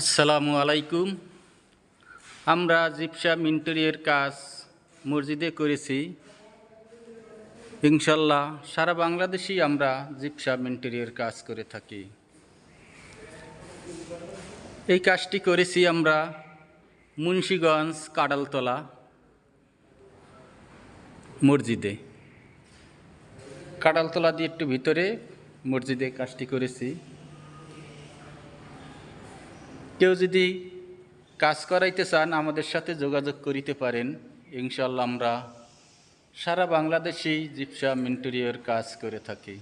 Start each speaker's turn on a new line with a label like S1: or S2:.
S1: আসসালামু আলাইকুম। আমরা জিপসাম ইন্টেরিয়র কাজ মসজিদে করেছি। ইনশাল্লাহ সারা বাংলাদেশেই আমরা জিপসাম ইন্টেরিয়র কাজ করে থাকি। এই কাজটি করেছি আমরা মুন্সিগঞ্জ কাডালতলা মসজিদে। কাডালতলা দিয়ে একটু ভিতরে মসজিদে কাজটি করেছি। কেউ যদি কাজ করাইতে চান আমাদের সাথে যোগাযোগ করিতে পারেন। ইনশাল্লাহ আমরা সারা বাংলাদেশেই জিপসাম ইন্টেরিয়র কাজ করে থাকি।